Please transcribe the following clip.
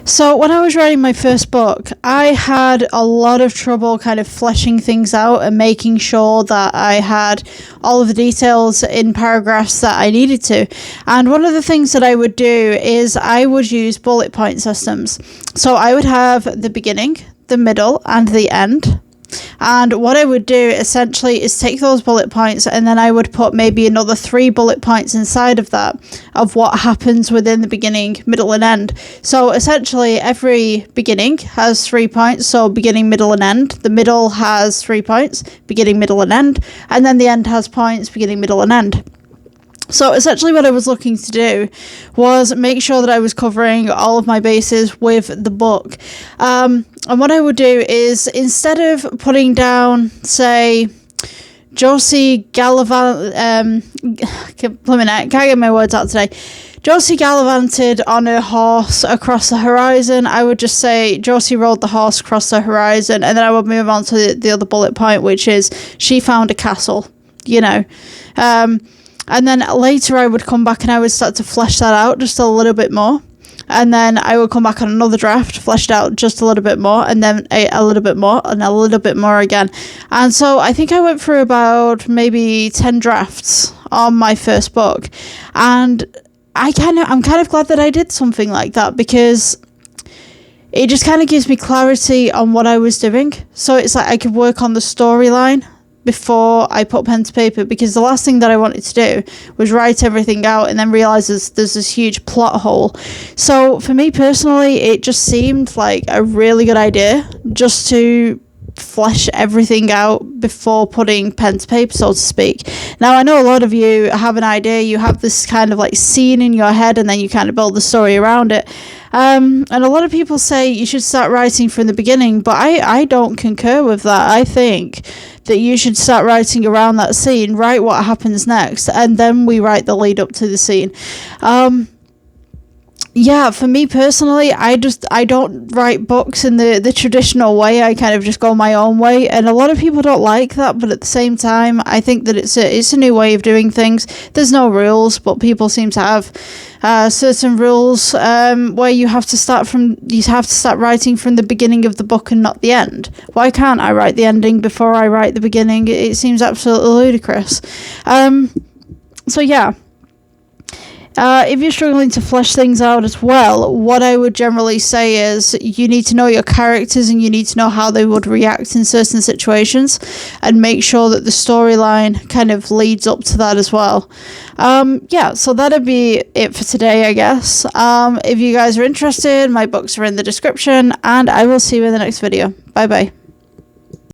So when I was writing my first book, I had a lot of trouble kind of fleshing things out and making sure that I had all of the details in paragraphs that I needed to. And one of the things that I would do is I would use bullet point systems. So I would have the beginning, the middle, and the end. And what I would do essentially is take those bullet points and then I would put maybe another 3 bullet points inside of that of what happens within the beginning, middle and end. So essentially every beginning has 3 points. So beginning, middle and end. The middle has 3 points, beginning, middle and end. And then the end has points, beginning, middle and end. So essentially what I was looking to do was make sure that I was covering all of my bases with the book. And what I would do is instead of putting down, say, Josie can't get my words out today. Josie gallivanted on her horse across the horizon. I would just say Josie rode the horse across the horizon, and then I would move on to the other bullet point, which is she found a castle, And then later I would come back and I would start to flesh that out just a little bit more. And then I would come back on another draft, fleshed out just a little bit more, and then a little bit more, and a little bit more again. And so I think I went through about maybe 10 drafts on my first book. And I'm kind of glad that I did something like that, because it just kind of gives me clarity on what I was doing. So it's like I could work on the storyline before I put pen to paper, because the last thing that I wanted to do was write everything out and then realise there's this huge plot hole. So for me personally, it just seemed like a really good idea just to flesh everything out before putting pen to paper, so to speak. Now, I know a lot of you have an idea, you have this kind of like scene in your head and then you kind of build the story around it. And a lot of people say you should start writing from the beginning, but I don't concur with that. I think that you should start writing around that scene, write what happens next, and then we write the lead up to the scene. Yeah, for me personally, I don't write books in the traditional way. I kind of just go my own way, and a lot of people don't like that, but at the same time, I think that it's a new way of doing things. There's no rules, but people seem to have certain rules where you have to start writing from the beginning of the book and not the end. Why can't I write the ending before I write the beginning? It seems absolutely ludicrous. So yeah. If you're struggling to flesh things out as well, what I would generally say is you need to know your characters and you need to know how they would react in certain situations, and make sure that the storyline kind of leads up to that as well. So that'd be it for today, I guess. If you guys are interested, my books are in the description, and I will see you in the next video. Bye bye.